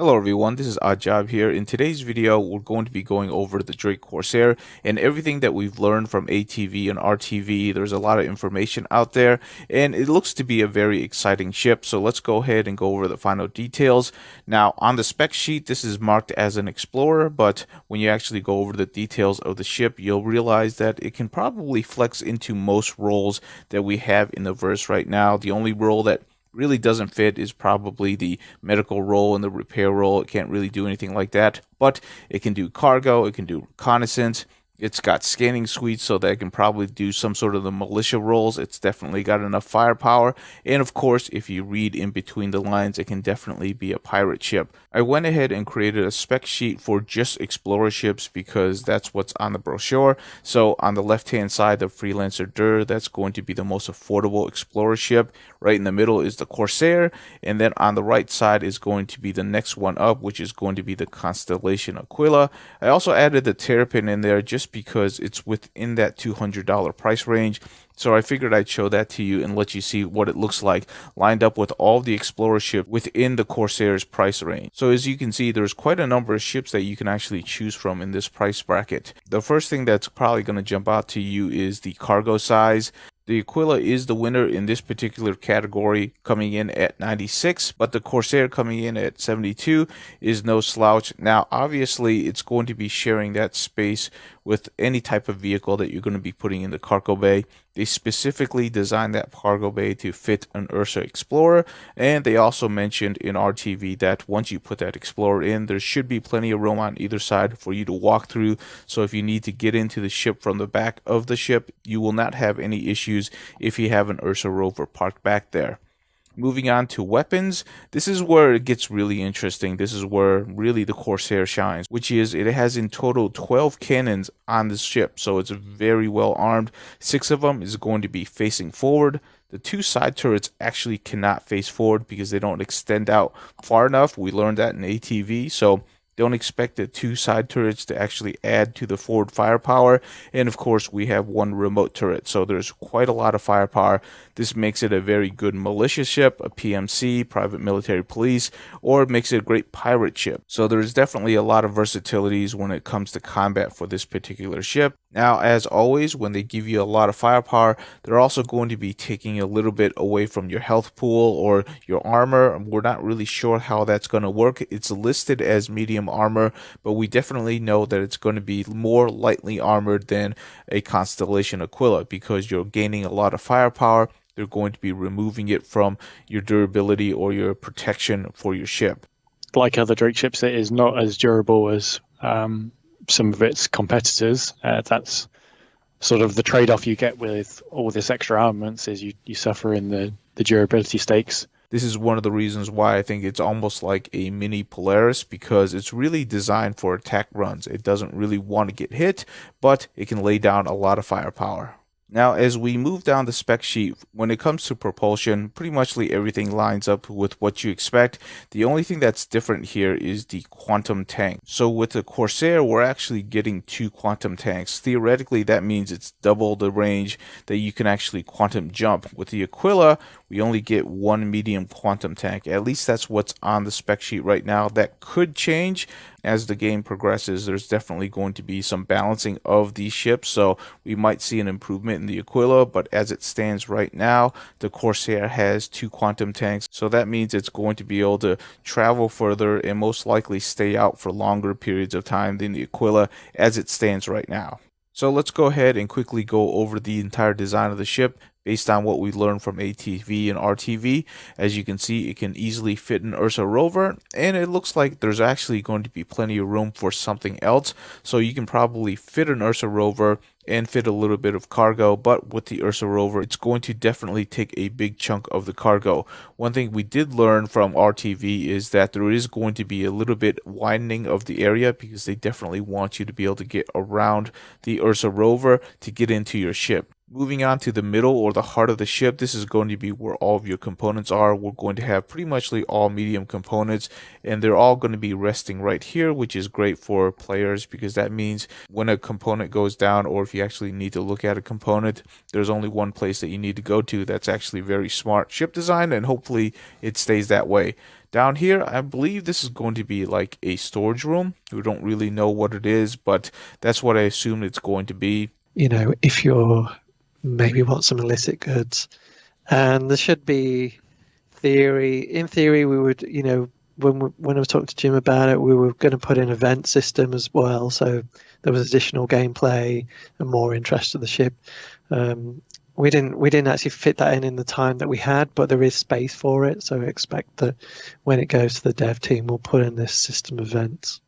Hello everyone, this is Oddjob here. In today's video, we're going to be going over the Drake Corsair and everything that we've learned from ATV and RTV. There's a lot of information out there and it looks to be a very exciting ship. So let's go ahead and go over the final details. Now on the spec sheet, this is marked as an Explorer, but when you actually go over the details of the ship, you'll realize that it can probably flex into most roles that we have in the verse right now. The only role that really doesn't fit is probably the medical role and the repair role. It can't really do anything like that, but it can do cargo, it can do reconnaissance. It's got scanning suites, so that it can probably do some sort of the militia roles. It's definitely got enough firepower. And of course, if you read in between the lines, it can definitely be a pirate ship. I went ahead and created a spec sheet for just Explorer ships because that's what's on the brochure. So on the left-hand side, the Freelance DUR, that's going to be the most affordable Explorer ship. Right in the middle is the Corsair. And then on the right side is going to be the next one up, which is going to be the Constellation Aquila. I also added the Terrapin in there just because it's within that $200 price range. So I figured I'd show that to you and let you see what it looks like lined up with all the Explorer ships within the Corsair's price range. So as you can see, there's quite a number of ships that you can actually choose from in this price bracket. The first thing that's probably going to jump out to you is the cargo size. The Aquila is the winner in this particular category, coming in at 96, but the Corsair coming in at 72 is no slouch. Now, obviously, it's going to be sharing that space with any type of vehicle that you're going to be putting in the cargo bay. They specifically designed that cargo bay to fit an Ursa Explorer, and they also mentioned in RTV that once you put that Explorer in, there should be plenty of room on either side for you to walk through. So if you need to get into the ship from the back of the ship, you will not have any issues if you have an Ursa rover parked back there. Moving on to weapons, this is where it gets really interesting. This is where really the Corsair shines, which is it has in total 12 cannons on this ship, so it's very well armed. 6 of them is going to be facing forward. The 2 side turrets actually cannot face forward because they don't extend out far enough. We learned that in ATV, so don't expect the 2 side turrets to actually add to the forward firepower. And of course, we have 1 remote turret, so there's quite a lot of firepower. This makes it a very good militia ship, a PMC, private military police, or it makes it a great pirate ship. So there's definitely a lot of versatilities when it comes to combat for this particular ship. Now, as always, when they give you a lot of firepower, they're also going to be taking a little bit away from your health pool or your armor. We're not really sure how that's going to work. It's listed as medium armor, but we definitely know that it's going to be more lightly armored than a Constellation Aquila because you're gaining a lot of firepower. They're going to be removing it from your durability or your protection for your ship. Like other Drake ships, it is not as durable as some of its competitors. That's sort of the trade-off you get with all this extra armaments is you suffer in the durability stakes. This is one of the reasons why I think it's almost like a mini Polaris, because it's really designed for attack runs. It doesn't really want to get hit, but it can lay down a lot of firepower. Now, as we move down the spec sheet, when it comes to propulsion, pretty much everything lines up with what you expect. The only thing that's different here is the quantum tank. So with the Corsair, we're actually getting 2 quantum tanks. Theoretically, that means it's double the range that you can actually quantum jump. With the Aquila, we only get 1 medium quantum tank. At least that's what's on the spec sheet right now. That could change as the game progresses. There's definitely going to be some balancing of these ships, so we might see an improvement in the Aquila, but as it stands right now, the Corsair has 2 quantum tanks, so that means it's going to be able to travel further and most likely stay out for longer periods of time than the Aquila as it stands right now. So let's go ahead and quickly go over the entire design of the ship based on what we learned from ATV and RTV. As you can see, it can easily fit an Ursa rover, and it looks like there's actually going to be plenty of room for something else. So you can probably fit an Ursa rover and fit a little bit of cargo, but with the Ursa rover, it's going to definitely take a big chunk of the cargo. One thing we did learn from RTV is that there is going to be a little bit widening of the area because they definitely want you to be able to get around the Ursa rover to get into your ship. Moving on to the middle or the heart of the ship, this is going to be where all of your components are. We're going to have pretty much all medium components, and they're all going to be resting right here, which is great for players because that means when a component goes down, or if you actually need to look at a component, there's only one place that you need to go to. That's actually very smart ship design, and hopefully it stays that way. Down here, I believe this is going to be like a storage room. We don't really know what it is, but that's what I assume it's going to be. If you're maybe want some illicit goods, and there should be in theory we would, when I was talking to Jim about it, we were going to put in a vent system as well, so there was additional gameplay and more interest to the ship. We didn't actually fit that in the time that we had, but there is space for it, so expect that when it goes to the dev team, we'll put in this system of vents.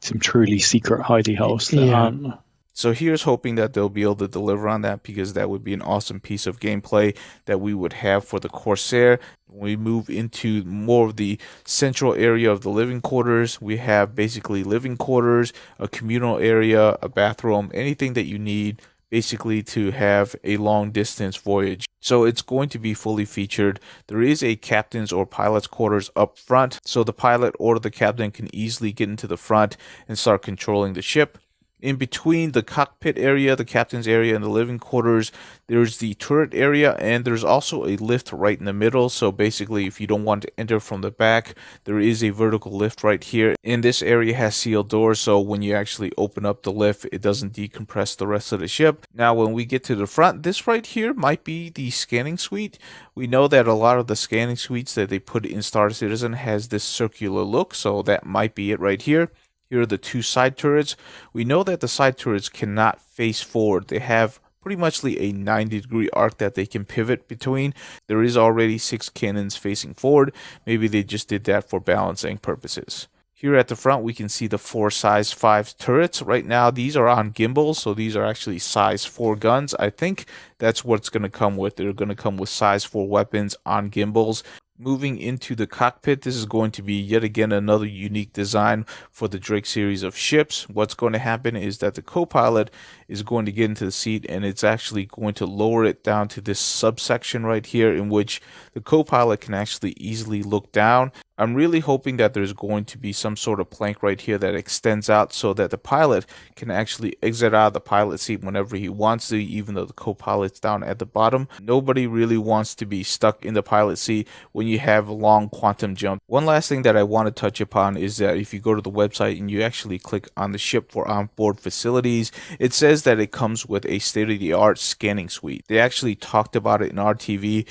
Some truly secret hidey holes that aren't. So here's hoping that they'll be able to deliver on that, because that would be an awesome piece of gameplay that we would have for the Corsair. When we move into more of the central area of the living quarters, we have basically living quarters, a communal area, a bathroom, anything that you need basically to have a long distance voyage. So it's going to be fully featured. There is a captain's or pilot's quarters up front, so the pilot or the captain can easily get into the front and start controlling the ship. In between the cockpit area, the captain's area, and the living quarters, there's the turret area, and there's also a lift right in the middle. So basically, if you don't want to enter from the back, there is a vertical lift right here. And this area has sealed doors, so when you actually open up the lift, it doesn't decompress the rest of the ship. Now, when we get to the front, this right here might be the scanning suite. We know that a lot of the scanning suites that they put in Star Citizen has this circular look, so that might be it right here. Here are the two side turrets. We know that the side turrets cannot face forward. They have pretty much a 90-degree arc that they can pivot between. There is already 6 cannons facing forward. Maybe they just did that for balancing purposes. Here at the front, we can see the 4 size 5 turrets. Right now, these are on gimbals, so these are actually size 4 guns. I think that's what it's going to come with. They're going to come with size 4 weapons on gimbals. Moving into the cockpit, this is going to be yet again another unique design for the Drake series of ships. What's going to happen is that the co-pilot is going to get into the seat, and it's actually going to lower it down to this subsection right here in which the co-pilot can actually easily look down. I'm really hoping that there's going to be some sort of plank right here that extends out so that the pilot can actually exit out of the pilot seat whenever he wants to, even though the co-pilot's down at the bottom. Nobody really wants to be stuck in the pilot seat when you have a long quantum jump. One last thing that I want to touch upon is that if you go to the website and you actually click on the ship for onboard facilities, it says that it comes with a state-of-the-art scanning suite. They actually talked about it in RTV.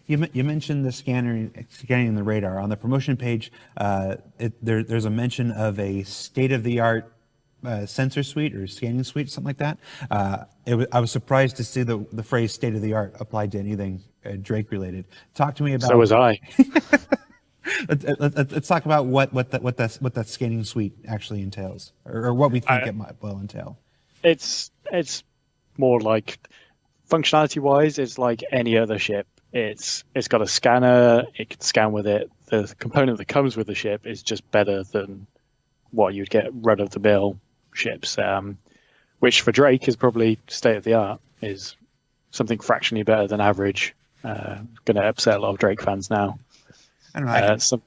You mentioned the scanning the radar. On the promotion page, there's a mention of a state-of-the-art sensor suite or scanning suite, something like that. I was surprised to see the phrase state-of-the-art applied to anything Drake-related. Talk to me about... So was I. Let's talk about what that scanning suite actually entails, or what we think it might well entail. It's more like, functionality-wise, it's like any other ship. It's got a scanner, it can scan with it. The component that comes with the ship is just better than what you'd get run-of-the-mill ships, which for Drake is probably state-of-the-art, is something fractionally better than average. Going to upset a lot of Drake fans now. I don't know.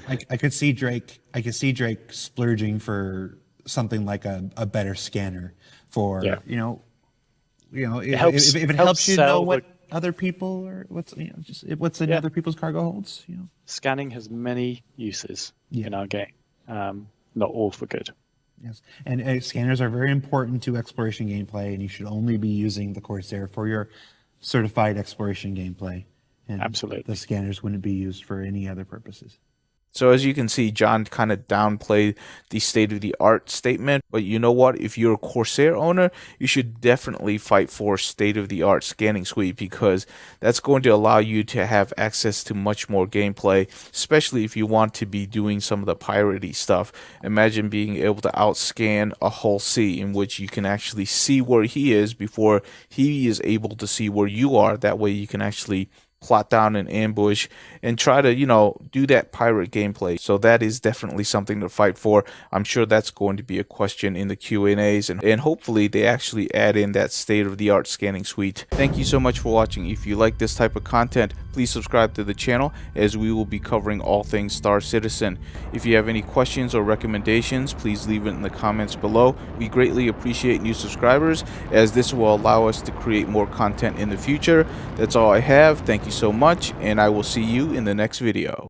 I could see Drake. I could see Drake splurging for something like a better scanner for if it helps you know what other people or what's in other people's cargo holds. Scanning has many uses in our game, not all for good. Yes, and scanners are very important to exploration gameplay, and you should only be using the Corsair for your certified exploration gameplay. And absolutely, the scanners wouldn't be used for any other purposes. So as you can see, John kind of downplayed the state-of-the-art statement, but you know what? If you're a Corsair owner, you should definitely fight for state-of-the-art scanning suite, because that's going to allow you to have access to much more gameplay, especially if you want to be doing some of the piratey stuff. Imagine being able to outscan a whole sea in which you can actually see where he is before he is able to see where you are. That way you can actually plot down an ambush and try to, you know, do that pirate gameplay. So that is definitely something to fight for. I'm sure that's going to be a question in the Q&As, and hopefully they actually add in that state-of-the-art scanning suite. Thank you so much for watching. If you like this type of content, please subscribe to the channel, as we will be covering all things Star Citizen. If you have any questions or recommendations, please leave it in the comments below. We greatly appreciate new subscribers, as this will allow us to create more content in the future. That's all I have. Thank you so much, and I will see you in the next video.